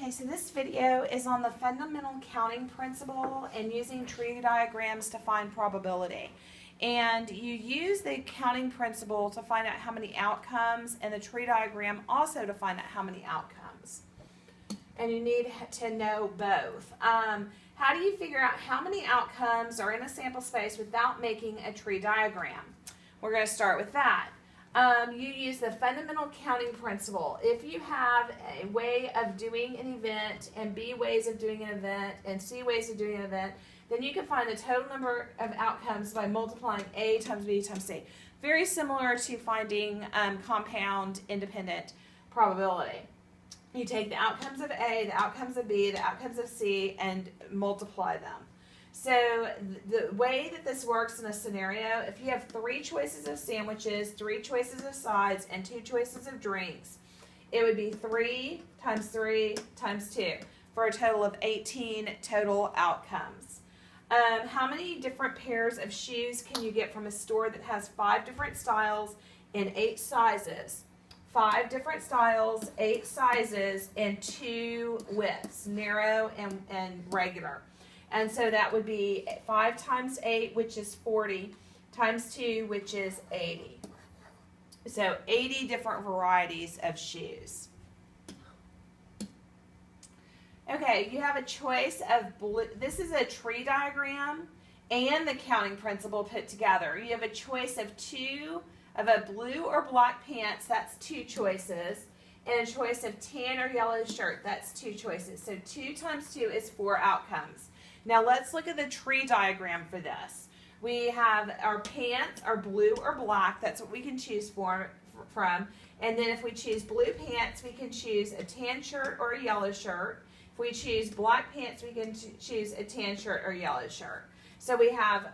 Okay, so this video is on the fundamental counting principle and using tree diagrams to find probability. And you use the counting principle to find out how many outcomes, and the tree diagram also to find out how many outcomes. And you need to know both. How do you figure out how many outcomes are in a sample space without making a tree diagram? We're going to start with that. You use the fundamental counting principle. If you have a way of doing an event and B ways of doing an event and C ways of doing an event, then you can find the total number of outcomes by multiplying A times B times C. Very similar to finding compound independent probability. You take the outcomes of A, the outcomes of B, the outcomes of C, and multiply them. So the way that this works in a scenario, if you have 3 choices of sandwiches, 3 choices of sides, and 2 choices of drinks, it would be 3 times 3 times 2 for a total of 18 total outcomes. How many different pairs of shoes can you get from a store that has 5 different styles and 8 sizes? 5 different styles, 8 sizes, and 2 widths, narrow and regular. And so that would be 5 times 8, which is 40, times 2, which is 80. So 80 different varieties of shoes. Okay, you have a choice of blue. This is a tree diagram and the counting principle put together. You have a choice of a blue or black pants, that's 2 choices, and a choice of tan or yellow shirt, that's 2 choices. So 2 times 2 is 4 outcomes. Now let's look at the tree diagram for this. We have our pants are blue or black, that's what we can choose from. And then if we choose blue pants, we can choose a tan shirt or a yellow shirt. If we choose black pants, we can choose a tan shirt or yellow shirt. So we have,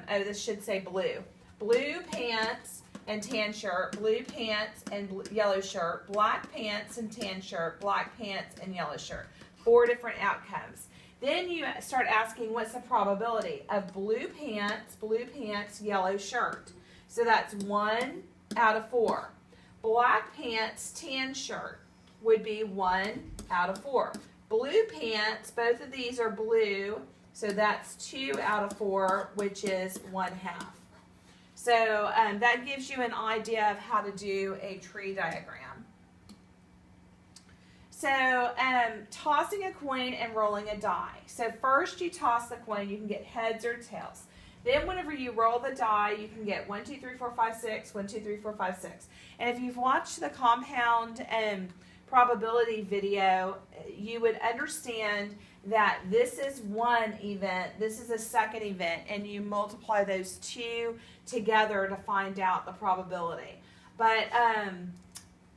this should say blue. Blue pants and tan shirt, blue pants and yellow shirt, black pants and tan shirt, black pants and yellow shirt. 4 different outcomes. Then you start asking what's the probability of blue pants, yellow shirt. So that's 1 out of 4. Black pants, tan shirt would be 1 out of 4. Blue pants, both of these are blue, so that's 2 out of 4, which is 1/2. So that gives you an idea of how to do a tree diagram. So tossing a coin and rolling a die. So first you toss the coin, you can get heads or tails. Then whenever you roll the die, you can get 1, 2, 3, 4, 5, 6, 1, 2, 3, 4, 5, 6. And if you've watched the compound probability video, you would understand that this is one event, this is a second event, and you multiply those 2 together to find out the probability. But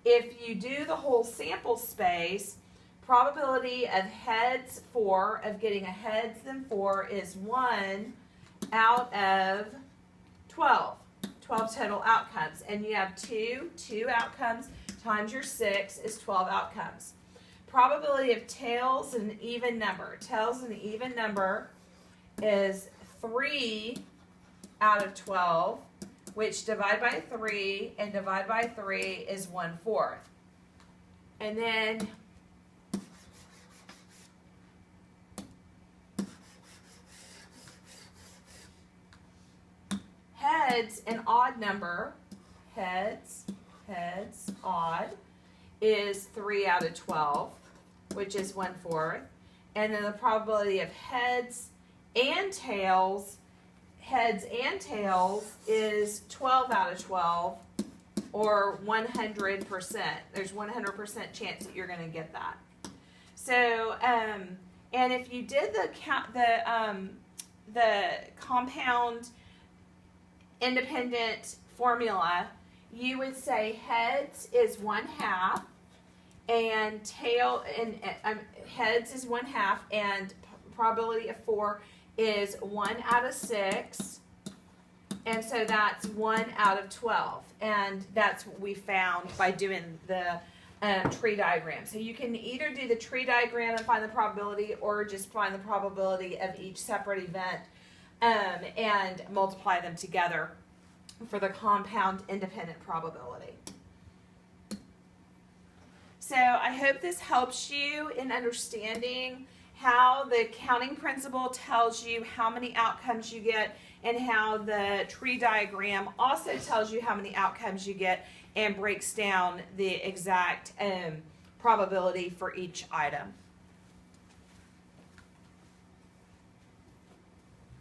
if you do the whole sample space, probability of heads 4, of getting a heads then 4, is 1 out of 12. 12 total outcomes. And you have 2 outcomes times your 6 is 12 outcomes. Probability of tails an even number. Tails an even number is 3 out of 12, which divide by 3 and divide by 3 is 1/4. And then heads, an odd number, heads, odd, is 3 out of 12, which is 1/4. And then the probability of heads and tails is 12 out of 12, or 100%. There's 100% chance that you're going to get that. So, and if you did the compound independent formula, you would say heads is 1/2, and heads is 1/2, and probability of 4 is 1 out of 6, and so that's 1 out of 12, and that's what we found by doing the tree diagram. So you can either do the tree diagram and find the probability, or just find the probability of each separate event and multiply them together for the compound independent probability. So I hope this helps you in understanding how the counting principle tells you how many outcomes you get, and how the tree diagram also tells you how many outcomes you get and breaks down the exact probability for each item.